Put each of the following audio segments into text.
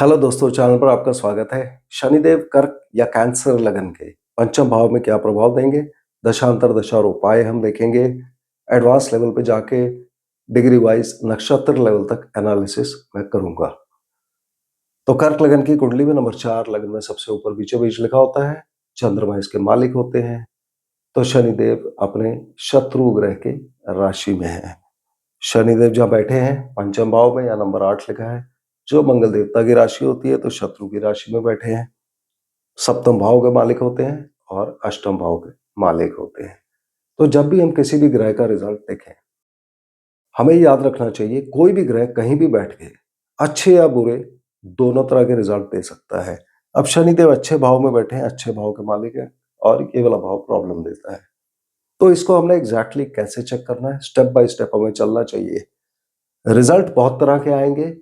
Hello दोस्तों, channel पर आपका स्वागत है। शनिदेव कर्क या कैंसर लगन के पंचम भाव में क्या प्रभाव देंगे, दशांतर दशा और उपाय हम देखेंगे। एडवांस लेवल पे जाके डिग्री वाइज नक्षत्र लेवल तक एनालिसिस मैं करूंगा। तो कर्क लगन की कुंडली में नंबर 4 लगन में सबसे ऊपर बीचों बीच लिखा होता है। चंद्रमा इसके मालिक होते हैं। तो शनिदेव अपने शत्रु ग्रह के राशि में है। शनिदेव जहाँ बैठे हैं पंचम भाव में या नंबर 8 लिखा है, जो मंगल देवता की राशि होती है, तो शत्रु की राशि में बैठे हैं। सप्तम भाव के मालिक होते हैं और अष्टम भाव के मालिक होते हैं। तो जब भी हम किसी भी ग्रह का रिजल्ट देखें, हमें याद रखना चाहिए कोई भी ग्रह कहीं भी बैठ के अच्छे या बुरे दोनों तरह के रिजल्ट दे सकता है। अब शनिदेव अच्छे भाव में बैठे हैं, अच्छे भाव के मालिक हैं, और ये वाला भाव प्रॉब्लम देता है। तो इसको हमने एग्जैक्टली कैसे चेक करना है, स्टेप बाय स्टेप हमें चलना चाहिए। रिजल्ट बहुत तरह के आएंगे,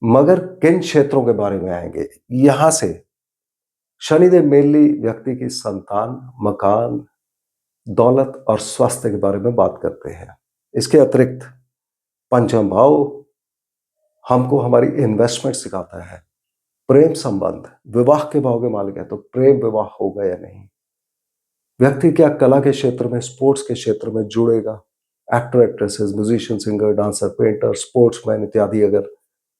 मगर किन क्षेत्रों के बारे में आएंगे, यहां से शनिदेव मेनली व्यक्ति की संतान, मकान, दौलत और स्वास्थ्य के बारे में बात करते हैं। इसके अतिरिक्त पंचम भाव हमको हमारी इन्वेस्टमेंट सिखाता है, प्रेम संबंध, विवाह के भाव के मालिक है, तो प्रेम विवाह होगा या नहीं, व्यक्ति क्या कला के क्षेत्र में, स्पोर्ट्स के क्षेत्र में जुड़ेगा, actor actresses, musician, singer, dancer, painter, sportsman इत्यादि, अगर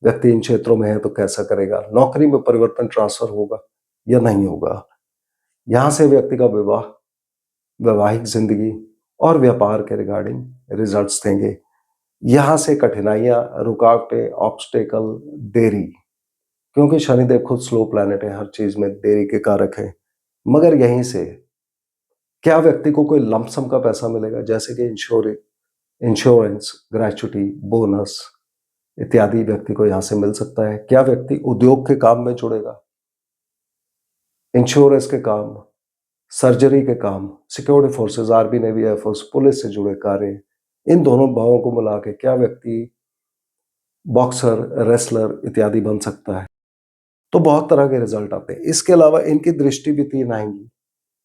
व्यक्ति इन क्षेत्रों में है तो कैसा करेगा, नौकरी में परिवर्तन, ट्रांसफर होगा या नहीं होगा, यहां से व्यक्ति का विवाह, वैवाहिक जिंदगी और व्यापार के रिगार्डिंग रिजल्ट्स देंगे। यहां से कठिनाइयां, रुकावटें, ऑब्स्टेकल, देरी, क्योंकि शनिदेव खुद स्लो प्लैनेट है, हर चीज में देरी के कारक है। मगर यहीं से क्या व्यक्ति को कोई लमसम का पैसा मिलेगा, जैसे कि इंश्योरेंस, ग्रेचुटी, बोनस इत्यादि व्यक्ति को यहां से मिल सकता है। क्या व्यक्ति उद्योग के काम में जुड़ेगा, इंश्योरेंस के काम, सर्जरी के काम, security forces, army, navy, air force, police से जुड़े कार्य, इन दोनों भावों को मिला के क्या व्यक्ति बॉक्सर, रेसलर इत्यादि बन सकता है। तो बहुत तरह के रिजल्ट आते हैं। इसके अलावा इनकी दृष्टि भी 3 आएंगी,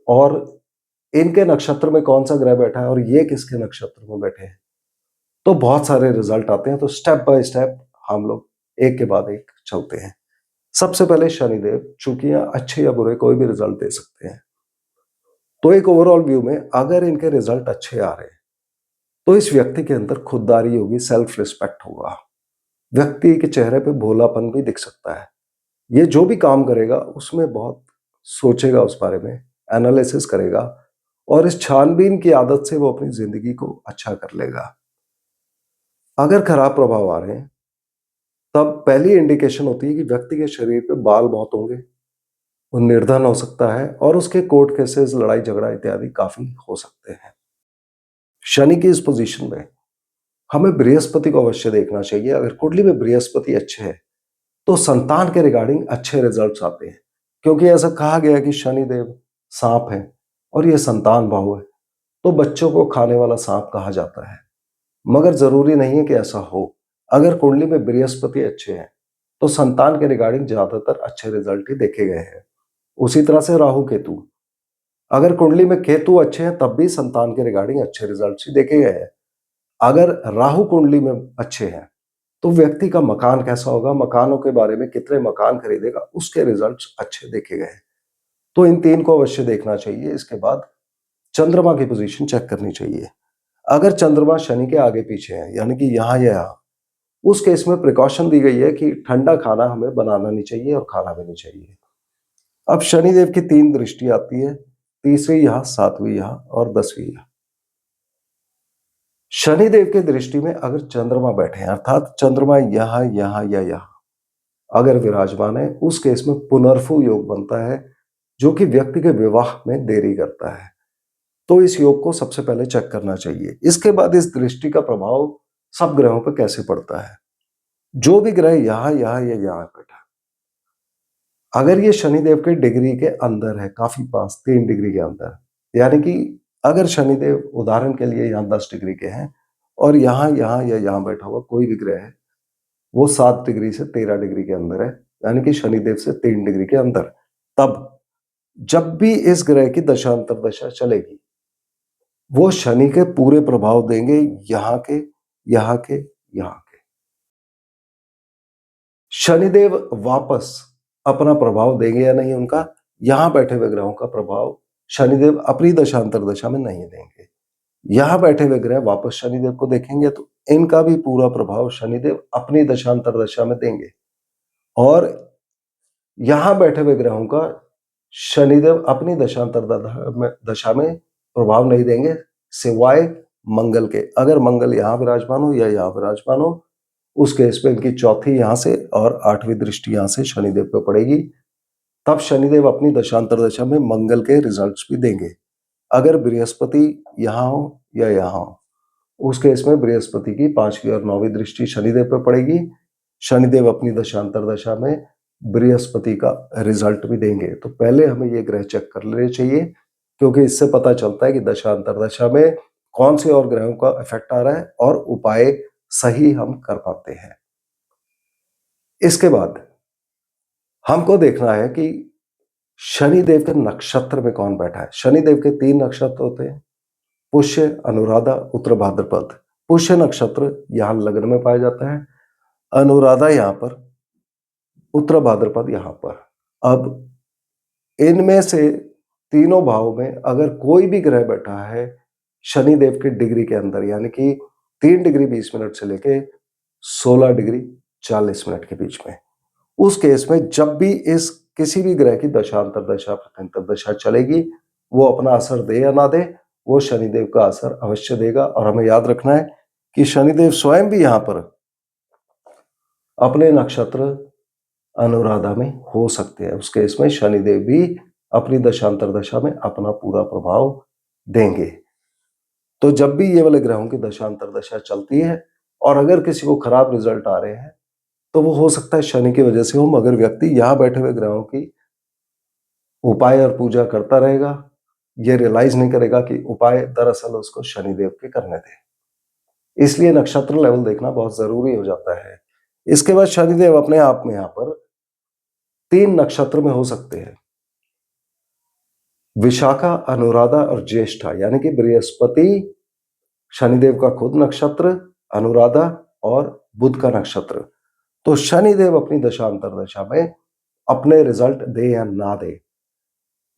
और इनके नक्षत्र में कौन सा ग्रह बैठा है और ये किसके नक्षत्र में बैठे हैं, तो बहुत सारे रिजल्ट आते हैं। तो स्टेप बाय स्टेप हम लोग एक के बाद एक चलते हैं। सबसे पहले शनिदेव, चूंकि अच्छे या बुरे कोई भी रिजल्ट दे सकते हैं, तो एक ओवरऑल व्यू में अगर इनके रिजल्ट अच्छे आ रहे हैं तो इस व्यक्ति के अंदर खुददारी होगी, सेल्फ रिस्पेक्ट होगा, व्यक्ति के चेहरे पे भोलापन भी दिख सकता है। ये जो भी काम करेगा उसमें बहुत सोचेगा, उस बारे में एनालिसिस करेगा, और इस छानबीन की आदत से वो अपनी जिंदगी को अच्छा कर लेगा। अगर खराब प्रभाव आ रहे हैं, तब पहली इंडिकेशन होती है कि व्यक्ति के शरीर पे बाल बहुत होंगे, वो निर्धन हो सकता है, और उसके कोर्ट केसेस, लड़ाई झगड़ा इत्यादि काफी हो सकते हैं। शनि की इस पोजीशन में हमें बृहस्पति को अवश्य देखना चाहिए। अगर कुंडली में बृहस्पति अच्छे है तो संतान के रिगार्डिंग अच्छे रिजल्ट्स आते हैं, क्योंकि ऐसा कहा गया है कि शनिदेव सांप है और ये संतान भाव है, तो बच्चों को खाने वाला सांप कहा जाता है। मगर जरूरी नहीं है कि ऐसा हो। अगर कुंडली में बृहस्पति अच्छे हैं तो संतान के रिगार्डिंग ज्यादातर अच्छे रिजल्ट ही देखे गए हैं। उसी तरह से राहु केतु, अगर कुंडली में केतु अच्छे हैं तब भी संतान के रिगार्डिंग अच्छे रिजल्ट्स ही देखे गए हैं। अगर राहु कुंडली में अच्छे हैं तो व्यक्ति का मकान कैसा होगा, मकानों के बारे में, कितने मकान खरीदेगा, उसके रिजल्ट्स अच्छे देखे गए हैं। तो इन 3 को अवश्य देखना चाहिए। इसके बाद चंद्रमा की पोजीशन चेक करनी चाहिए। अगर चंद्रमा शनि के आगे पीछे है, यानी कि यहाँ या यहाँ, उस केस में प्रिकॉशन दी गई है कि ठंडा खाना हमें बनाना नहीं चाहिए और खाना भी नहीं चाहिए। अब शनिदेव की 3 दृष्टि आती है, तीसरी यहाँ, 7वीं यहाँ और 10वीं यहाँ। शनिदेव की दृष्टि में अगर चंद्रमा बैठे हैं, अर्थात चंद्रमा यहाँ, यहाँ या यहाँ अगर विराजमान है, उस केस में पुनर्फु योग बनता है, जो कि व्यक्ति के विवाह में देरी करता है। तो इस योग को सबसे पहले चेक करना चाहिए। इसके बाद इस दृष्टि का प्रभाव सब ग्रहों पर कैसे पड़ता है। जो भी ग्रह यहाँ, यहाँ या यहाँ बैठा, अगर ये शनिदेव के डिग्री के अंदर है, काफी पास, 3 डिग्री के अंदर, यानी कि अगर शनिदेव उदाहरण के लिए यहाँ 10 डिग्री के हैं और यहाँ, यहाँ या यहाँ बैठा हुआ कोई भी ग्रह है, वो 7 डिग्री से 13 डिग्री के अंदर है, यानी कि शनिदेव से 3 डिग्री के अंदर, तब जब भी इस ग्रह की दशांतर दशा चलेगी, वो शनि के पूरे प्रभाव देंगे, यहाँ के, यहाँ के, यहाँ के। शनिदेव वापस अपना प्रभाव देंगे या नहीं उनका, यहां बैठे हुए ग्रहों का प्रभाव शनिदेव अपनी दशांतर दशा में नहीं देंगे। यहां बैठे हुए ग्रह वापस शनिदेव को देखेंगे तो इनका भी पूरा प्रभाव शनिदेव अपनी दशांतर दशा में देंगे। और यहां बैठे हुए ग्रहों का शनिदेव अपनी दशा में प्रभाव नहीं देंगे सिवाय मंगल के। अगर मंगल यहां विराजमान हो या यहां विराजमान हो, उस केस में इनकी चौथी यहां से और 8वीं दृष्टि यहां से शनिदेव पे पड़ेगी, तब शनिदेव अपनी दशांतर दशा में मंगल के रिजल्ट्स भी देंगे। अगर बृहस्पति यहां हो या यहां हो, उस केस में बृहस्पति की 5वीं और 9वीं दृष्टि शनिदेव पे पड़ेगी। शनिदेव अपनी दशांतर दशा में बृहस्पति का रिजल्ट भी देंगे। तो पहले हमें ये ग्रह चेक कर लेने चाहिए, क्योंकि इससे पता चलता है कि दशांतर दशा में कौन से और ग्रहों का इफेक्ट आ रहा है और उपाय सही हम कर पाते हैं। इसके बाद हमको देखना है कि शनिदेव के नक्षत्र में कौन बैठा है। शनिदेव के 3 नक्षत्र होते हैं, पुष्य, अनुराधा, उत्तर भाद्रपद। पुष्य नक्षत्र यहां लग्न में पाया जाता है, अनुराधा यहां पर, उत्तर भाद्रपद यहां पर। अब इनमें से तीनों भाव में अगर कोई भी ग्रह बैठा है शनिदेव की डिग्री के अंदर, यानी कि 3 डिग्री 20 मिनट से लेके 16 डिग्री 40 मिनट के बीच में, उस केस में जब भी इस किसी भी ग्रह की दशांतर दशा प्रत्यंतर दशा चलेगी, वो अपना असर दे या ना दे, वो शनिदेव का असर अवश्य देगा। और हमें याद रखना है कि शनिदेव स्वयं भी यहां पर अपने नक्षत्र अनुराधा में हो सकते हैं। उस केस में शनिदेव भी अपनी दशांतर दशा में अपना पूरा प्रभाव देंगे। तो जब भी ये वाले ग्रहों की दशांतर दशा चलती है और अगर किसी को खराब रिजल्ट आ रहे हैं, तो वो हो सकता है शनि की वजह से हो, मगर व्यक्ति यहां बैठे हुए ग्रहों की उपाय और पूजा करता रहेगा, ये रियलाइज नहीं करेगा कि उपाय दरअसल उसको शनिदेव के करने थे। इसलिए नक्षत्र लेवल देखना बहुत जरूरी हो जाता है। इसके बाद शनिदेव अपने आप में यहां पर 3 नक्षत्र में हो सकते हैं, विशाखा, अनुराधा और ज्येष्ठा, यानी कि बृहस्पति शनिदेव का खुद नक्षत्र, अनुराधा और बुध का नक्षत्र। तो शनिदेव अपनी दशांतर दशा में अपने रिजल्ट दे या ना दे,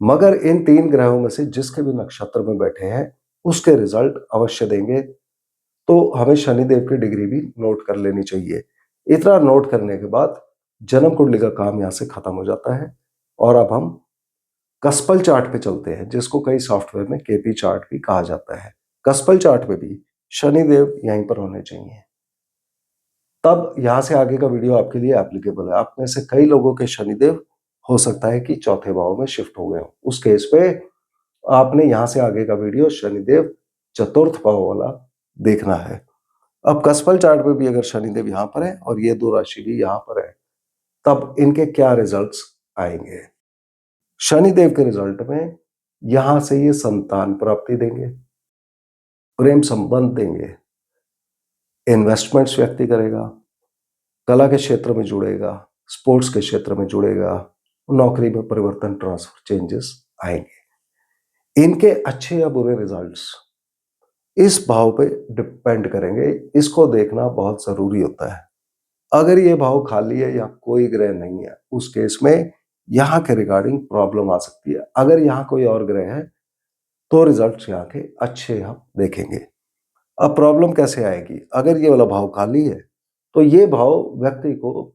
मगर इन 3 ग्रहों में से जिसके भी नक्षत्र में बैठे हैं उसके रिजल्ट अवश्य देंगे। तो हमें शनिदेव की डिग्री भी नोट कर लेनी चाहिए। इतना नोट करने के बाद जन्म कुंडली का काम यहां से खत्म हो जाता है और अब हम कस्पल चार्ट पे चलते हैं, जिसको कई सॉफ्टवेयर में केपी चार्ट भी कहा जाता है। कस्पल चार्ट पे भी शनिदेव यहीं पर होने चाहिए, तब यहां से आगे का वीडियो आपके लिए एप्लीकेबल है। आप में से कई लोगों के शनिदेव हो सकता है कि चौथे भाव में शिफ्ट हो गए हो, उस केस पे आपने यहां से आगे का वीडियो शनिदेव चतुर्थ भाव वाला देखना है। अब कस्पल चार्ट पे भी अगर शनिदेव यहां पर है और ये 2 राशि भी यहां पर है, तब इनके क्या रिजल्ट्स आएंगे। शनिदेव के रिजल्ट में यहां से ये संतान प्राप्ति देंगे, प्रेम संबंध देंगे, इन्वेस्टमेंट्स व्यक्ति करेगा, कला के क्षेत्र में जुड़ेगा, स्पोर्ट्स के क्षेत्र में जुड़ेगा, नौकरी में परिवर्तन, ट्रांसफर, चेंजेस आएंगे। इनके अच्छे या बुरे रिजल्ट्स इस भाव पे डिपेंड करेंगे। इसको देखना बहुत जरूरी होता है। अगर ये भाव खाली है या कोई ग्रह नहीं है, उस केस में यहाँ के रिगार्डिंग प्रॉब्लम आ सकती है। अगर यहाँ कोई और ग्रह है तो रिजल्ट यहाँ के अच्छे हम देखेंगे। अब प्रॉब्लम कैसे आएगी? अगर ये वाला भाव खाली है तो ये भाव व्यक्ति को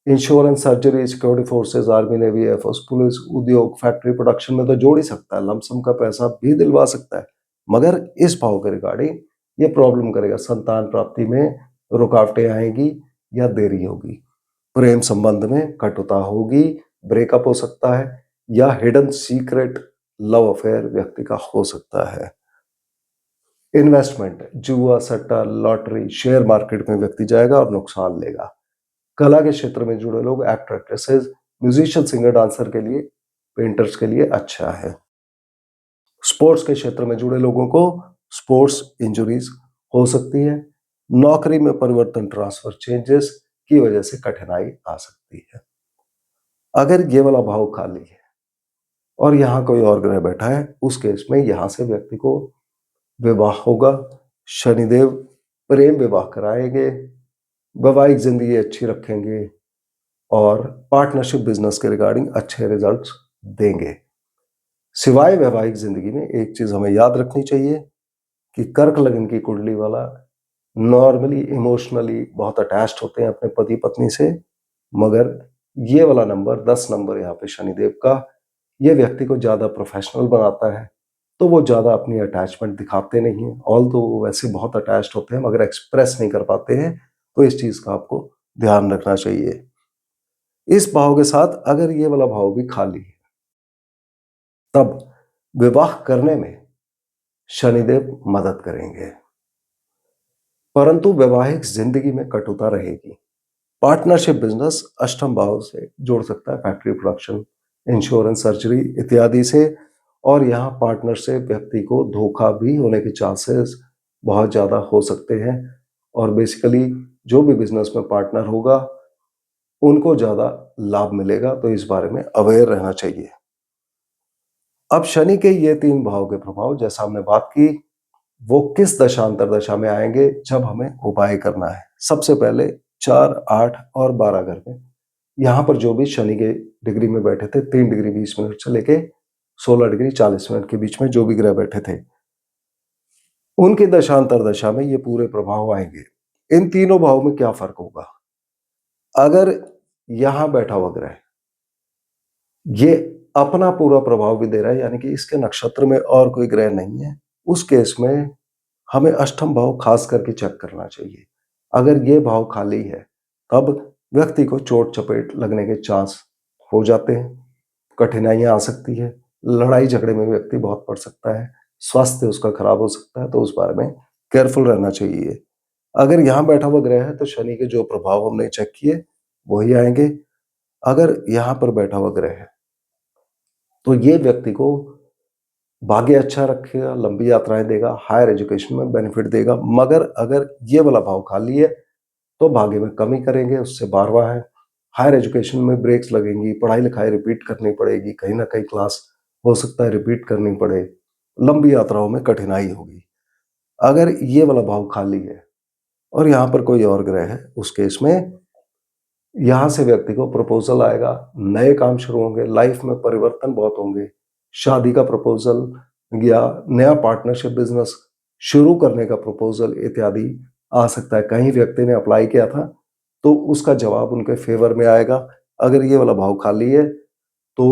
insurance, surgery, security forces, army, navy, air force, police, उद्योग, फैक्ट्री, प्रोडक्शन में तो जोड़ ही सकता है, लमसम का पैसा भी दिलवा सकता है, मगर इस भाव के रिगार्डिंग ये प्रॉब्लम करेगा। संतान प्राप्ति में रुकावटें आएगी या देरी होगी, प्रेम संबंध में कटुता होगी, ब्रेकअप हो सकता है, या हिडन सीक्रेट लव अफेयर व्यक्ति का हो सकता है। इन्वेस्टमेंट, जुआ, सट्टा, लॉटरी, शेयर मार्केट में व्यक्ति जाएगा और नुकसान लेगा। कला के क्षेत्र में जुड़े लोग, actor, actresses, musician, singer, dancer के लिए, पेंटर्स के लिए अच्छा है। स्पोर्ट्स के क्षेत्र में जुड़े लोगों को स्पोर्ट्स इंजरीज हो सकती है। नौकरी में परिवर्तन, ट्रांसफर, चेंजेस की वजह से कठिनाई आ सकती है। अगर ये वाला भाव खाली है और यहाँ कोई और ग्रह बैठा है, उस केस में यहां से व्यक्ति को विवाह होगा, शनिदेव प्रेम विवाह कराएंगे, वैवाहिक जिंदगी अच्छी रखेंगे, और पार्टनरशिप बिजनेस के रिगार्डिंग अच्छे रिजल्ट्स देंगे। सिवाय वैवाहिक जिंदगी में एक चीज हमें याद रखनी चाहिए कि कर्क लग्न की कुंडली वाला नॉर्मली इमोशनली बहुत अटैच्ड होते हैं अपने पति पत्नी से, मगर ये वाला नंबर 10 नंबर यहाँ पे शनिदेव का, ये व्यक्ति को ज्यादा प्रोफेशनल बनाता है, तो वो ज्यादा अपनी अटैचमेंट दिखाते नहीं है। ऑल तो वो वैसे बहुत अटैच्ड होते हैं मगर एक्सप्रेस नहीं कर पाते हैं, तो इस चीज का आपको ध्यान रखना चाहिए। इस भाव के साथ अगर ये वाला भाव भी खाली है, तब विवाह करने में शनिदेव मदद करेंगे, परंतु वैवाहिक जिंदगी में कटुता रहेगी। पार्टनरशिप बिजनेस अष्टम भाव से जोड़ सकता है, फैक्ट्री प्रोडक्शन, इंश्योरेंस, सर्जरी इत्यादि से, और यहाँ पार्टनर से व्यक्ति को धोखा भी होने के चांसेस बहुत ज्यादा हो सकते हैं, और बेसिकली जो भी बिजनेस में पार्टनर होगा उनको ज्यादा लाभ मिलेगा, तो इस बारे में अवेयर रहना चाहिए। अब शनि के ये 3 भाव के प्रभाव, जैसा हमने बात की, वो किस दशांतर दशा में आएंगे जब हमें उपाय करना है। सबसे पहले 4, 8 और 12 घर में, यहाँ पर जो भी शनि के डिग्री में बैठे थे, 3 डिग्री 20 मिनट से लेके 16 डिग्री 40 मिनट के बीच में जो भी ग्रह बैठे थे, उनके दशांतर दशा में ये पूरे प्रभाव आएंगे। इन तीनों भाव में क्या फर्क होगा? अगर यहां बैठा हुआ ग्रह ये अपना पूरा प्रभाव भी दे रहा है, यानी कि इसके नक्षत्र में और कोई ग्रह नहीं है, उस केस में हमें अष्टम भाव खास करके चेक करना चाहिए। अगर ये भाव खाली है, तब व्यक्ति को चोट चपेट लगने के चांस हो जाते हैं, कठिनाइयां आ सकती है, लड़ाई झगड़े में व्यक्ति बहुत पड़ सकता है, स्वास्थ्य उसका खराब हो सकता है, तो उस बारे में केयरफुल रहना चाहिए। अगर यहाँ बैठा हुआ ग्रह है तो शनि के जो प्रभाव हमने चेक किए वही आएंगे। अगर यहाँ पर बैठा हुआ ग्रह है तो ये व्यक्ति को भाग्य अच्छा रखेगा, लंबी यात्राएं देगा, हायर एजुकेशन में बेनिफिट देगा, मगर अगर ये वाला भाव खाली है तो भाग्य में कमी करेंगे, उससे 12वां है। हायर एजुकेशन में ब्रेक्स लगेंगी, पढ़ाई लिखाई रिपीट करनी पड़ेगी, कहीं ना कहीं क्लास हो सकता है रिपीट करनी पड़े, लंबी यात्राओं में कठिनाई होगी। अगर ये वाला भाव खाली है और यहाँ पर कोई और ग्रह है, उस केस में यहाँ से व्यक्ति को प्रपोजल आएगा, नए काम शुरू होंगे, लाइफ में परिवर्तन बहुत होंगे, शादी का प्रपोजल या नया पार्टनरशिप बिजनेस शुरू करने का प्रपोजल इत्यादि आ सकता है। कहीं व्यक्ति ने अप्लाई किया था तो उसका जवाब उनके फेवर में आएगा। अगर ये वाला भाव खाली है तो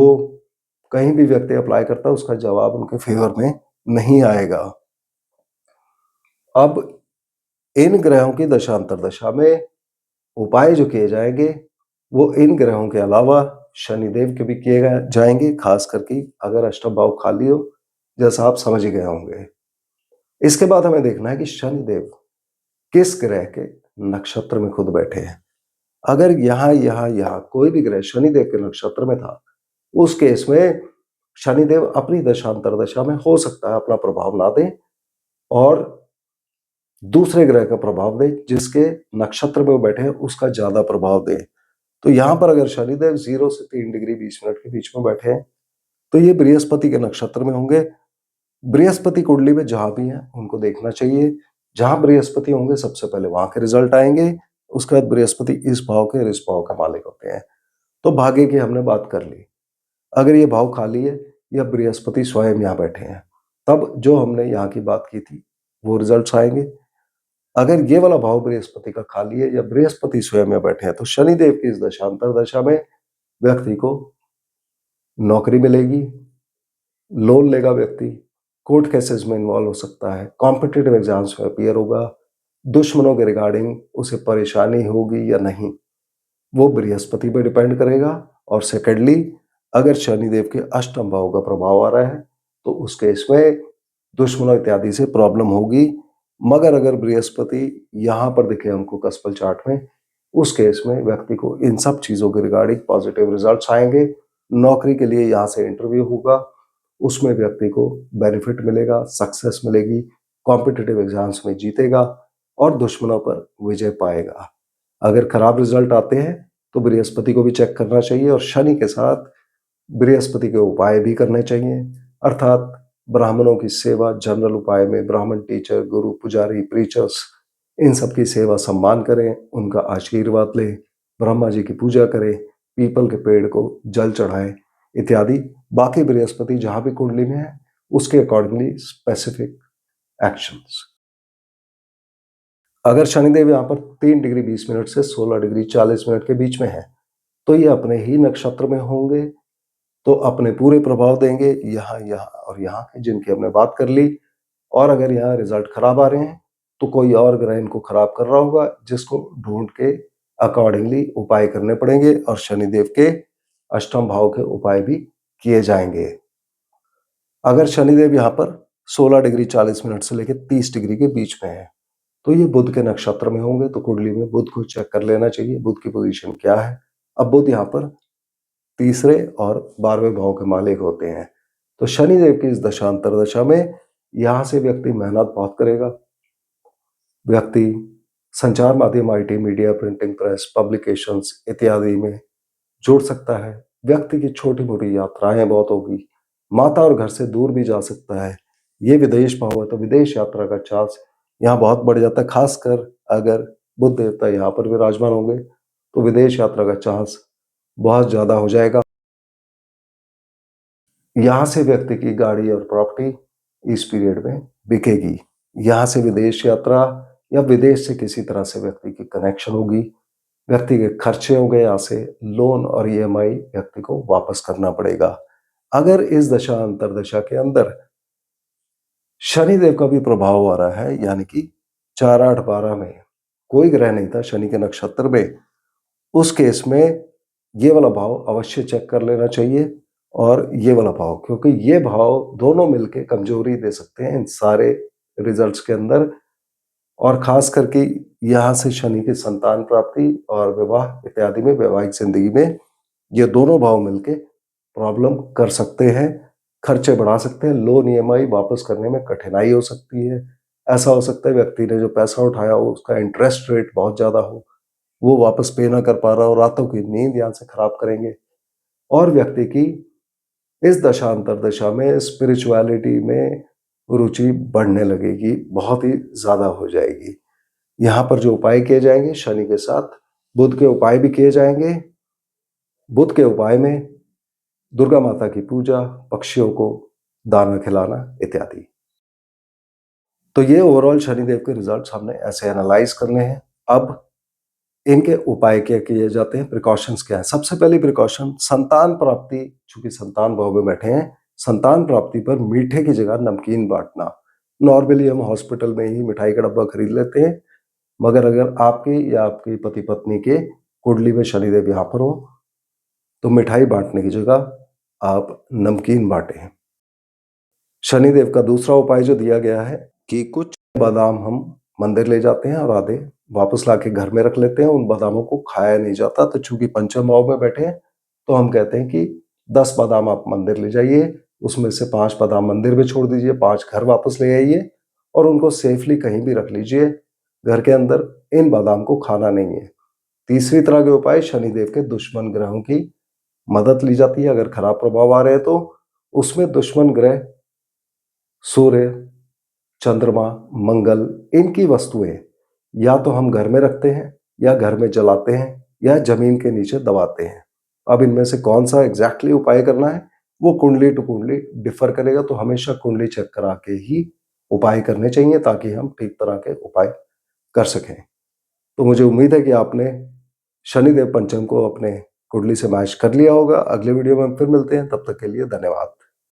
कहीं भी व्यक्ति अप्लाई करता है उसका जवाब उनके फेवर में नहीं आएगा। अब इन ग्रहों की दशांतर दशा में उपाय जो किए जाएंगे वो इन ग्रहों के अलावा शनिदेव के भी किए जाएंगे, खास करके अगर अष्टम भाव खाली हो, जैसा आप समझ ही गए होंगे। इसके बाद हमें देखना है कि शनिदेव किस ग्रह के नक्षत्र में खुद बैठे हैं। अगर यहाँ कोई भी ग्रह शनिदेव के नक्षत्र में था, उस केस में शनिदेव अपनी दशांतर दशा में हो सकता है अपना प्रभाव ना दे और दूसरे ग्रह का प्रभाव दे, जिसके नक्षत्र में वो बैठे हैं उसका ज्यादा प्रभाव दे। तो यहां पर अगर शनिदेव 0 से 3 डिग्री 20 मिनट के बीच में बैठे हैं तो ये बृहस्पति के नक्षत्र में होंगे। बृहस्पति कुंडली में जहां भी हैं उनको देखना चाहिए। जहां बृहस्पति होंगे सबसे पहले वहां के रिजल्ट आएंगे, उसके बाद बृहस्पति इस भाव के इस भाव का मालिक होते हैं। तो भाग्य की हमने बात कर ली। अगर ये भाव खाली है या बृहस्पति स्वयं यहाँ बैठे हैं, तब जो हमने यहाँ की बात की थी वो रिजल्ट आएंगे। अगर ये वाला भाव बृहस्पति का खाली है या बृहस्पति स्वयं में बैठे हैं, तो शनिदेव की इस दशांतर दशा में व्यक्ति को नौकरी मिलेगी, लोन लेगा व्यक्ति, कोर्ट केसेस में इन्वॉल्व हो सकता है, कॉम्पिटिटिव एग्जाम्स में अपीयर होगा, दुश्मनों के रिगार्डिंग उसे परेशानी होगी या नहीं, वो बृहस्पति पे डिपेंड करेगा। और सेकेंडली, अगर शनिदेव के अष्टम भाव का प्रभाव आ रहा है तो उस केस में दुश्मनों इत्यादि से प्रॉब्लम होगी। मगर अगर बृहस्पति यहाँ पर दिखे हमको कस्पल चार्ट में, उस केस में व्यक्ति को इन सब चीजों के रिगार्डिंग पॉजिटिव रिजल्ट्स आएंगे। नौकरी के लिए यहाँ से इंटरव्यू होगा, उसमें व्यक्ति को बेनिफिट मिलेगा, सक्सेस मिलेगी, कॉम्पिटिटिव एग्जाम्स में जीतेगा और दुश्मनों पर विजय पाएगा। अगर खराब रिजल्ट आते हैं तो बृहस्पति को भी चेक करना चाहिए और शनि के साथ बृहस्पति के उपाय भी करने चाहिए, अर्थात ब्राह्मणों की सेवा, जनरल उपाय में ब्राह्मण, टीचर, गुरु, पुजारी, प्रीचर्स, इन सब की सेवा सम्मान करें, उनका आशीर्वाद लें, ब्रह्मा जी की पूजा करें, पीपल के पेड़ को जल चढ़ाएं इत्यादि। बाकी बृहस्पति जहां भी कुंडली में है उसके अकॉर्डिंगली स्पेसिफिक एक्शंस। अगर शनिदेव यहाँ पर 3 डिग्री 20 मिनट से 16 डिग्री 40 मिनट के बीच में है तो ये अपने ही नक्षत्र में होंगे, तो अपने पूरे प्रभाव देंगे यहाँ यहाँ और यहाँ के, जिनकी हमने बात कर ली। और अगर यहाँ रिजल्ट खराब आ रहे हैं तो कोई और ग्रह इनको खराब कर रहा होगा, जिसको ढूंढ के अकॉर्डिंगली उपाय करने पड़ेंगे और शनिदेव के अष्टम भाव के उपाय भी किए जाएंगे। अगर शनिदेव यहाँ पर 16 डिग्री 40 मिनट से लेकर 30 डिग्री के बीच में है तो ये बुध के नक्षत्र में होंगे, तो कुंडली में बुध को चेक कर लेना चाहिए, बुध की पोजीशन क्या है। अब बुध यहाँ पर तीसरे और 12वें भाव के मालिक होते हैं, तो शनिदेव की इस दशा अंतरदशा में यहाँ से व्यक्ति मेहनत बहुत करेगा। व्यक्ति संचार माध्यम, IT, media, printing press, publications इत्यादि में जुड़ सकता है। व्यक्ति की छोटी मोटी यात्राएं बहुत होगी, माता और घर से दूर भी जा सकता है। ये विदेश भाव है तो विदेश यात्रा का चांस यहाँ बहुत बढ़ जाता है, खासकर अगर बुध देवता यहाँ पर विराजमान होंगे तो विदेश यात्रा का चांस बहुत ज्यादा हो जाएगा। यहाँ से व्यक्ति की गाड़ी और प्रॉपर्टी इस पीरियड में बिकेगी। यहाँ से विदेश यात्रा या विदेश से किसी तरह से व्यक्ति की कनेक्शन होगी। व्यक्ति के खर्चे हो गए, यहाँ से लोन और ईएमआई व्यक्ति को वापस करना पड़ेगा। अगर इस दशा अंतरदशा के अंदर शनिदेव का भी प्रभाव आ रहा है, यानी कि 4, 8, 12 में कोई ग्रह नहीं था शनि के नक्षत्र में, उस केस में ये वाला भाव अवश्य चेक कर लेना चाहिए और ये वाला भाव, क्योंकि ये भाव दोनों मिलके कमजोरी दे सकते हैं इन सारे रिजल्ट्स के अंदर। और खास करके यहाँ से शनि की संतान प्राप्ति और विवाह इत्यादि में, वैवाहिक जिंदगी में ये दोनों भाव मिलके प्रॉब्लम कर सकते हैं, खर्चे बढ़ा सकते हैं, लोन ईएमआई वापस करने में कठिनाई हो सकती है। ऐसा हो सकता है व्यक्ति ने जो पैसा उठाया हो उसका इंटरेस्ट रेट बहुत ज्यादा हो, वो वापस पे ना कर पा रहा हो, रातों की नींद यहाँ से खराब करेंगे। और व्यक्ति की इस दशा अंतरदशा में स्पिरिचुअलिटी में रुचि बढ़ने लगेगी, बहुत ही ज्यादा हो जाएगी। यहाँ पर जो उपाय किए जाएंगे शनि के साथ बुध के उपाय भी किए जाएंगे। बुध के उपाय में दुर्गा माता की पूजा, पक्षियों को दाना खिलाना इत्यादि। तो ये ओवरऑल शनिदेव के रिजल्ट्स हमने ऐसे एनालाइज करने हैं। अब इनके उपाय क्या किए जाते हैं, प्रिकॉशंस क्या है। सबसे पहली प्रिकॉशन, संतान प्राप्ति, चूंकि संतान भाव में बैठे हैं, संतान प्राप्ति पर मीठे की जगह नमकीन बांटना। नॉर्मली हम हॉस्पिटल में ही मिठाई का डब्बा खरीद लेते हैं, मगर अगर आपके या आपकी पति पत्नी के कुंडली में शनिदेव यहाँ पर हो तो मिठाई बांटने की जगह आप नमकीन बांटें। शनिदेव का दूसरा उपाय जो दिया गया है कि कुछ बादाम हम मंदिर ले जाते हैं और आधे वापस लाके घर में रख लेते हैं। उन बादामों को खाया नहीं जाता, तो चूंकि पंचम भाव में बैठे हैं तो हम कहते हैं कि 10 बादाम आप मंदिर ले जाइए, उसमें से 5 बादाम मंदिर में छोड़ दीजिए, 5 घर वापस ले आइए और उनको सेफली कहीं भी रख लीजिए घर के अंदर। इन बादाम को खाना नहीं है। तीसरी तरह के उपाय, शनिदेव के दुश्मन ग्रहों की मदद ली जाती है। अगर खराब प्रभाव आ रहे हैं तो उसमें दुश्मन ग्रह सूर्य, चंद्रमा, मंगल, इनकी वस्तुएं या तो हम घर में रखते हैं या घर में जलाते हैं या जमीन के नीचे दबाते हैं। अब इनमें से कौन सा एग्जैक्टली उपाय करना है वो कुंडली टू कुंडली डिफर करेगा, तो हमेशा कुंडली चेक करा के ही उपाय करने चाहिए ताकि हम ठीक तरह के उपाय कर सकें। तो मुझे उम्मीद है कि आपने शनिदेव पंचम को अपने कुंडली से मैच कर लिया होगा। अगले वीडियो में हम फिर मिलते हैं, तब तक के लिए धन्यवाद।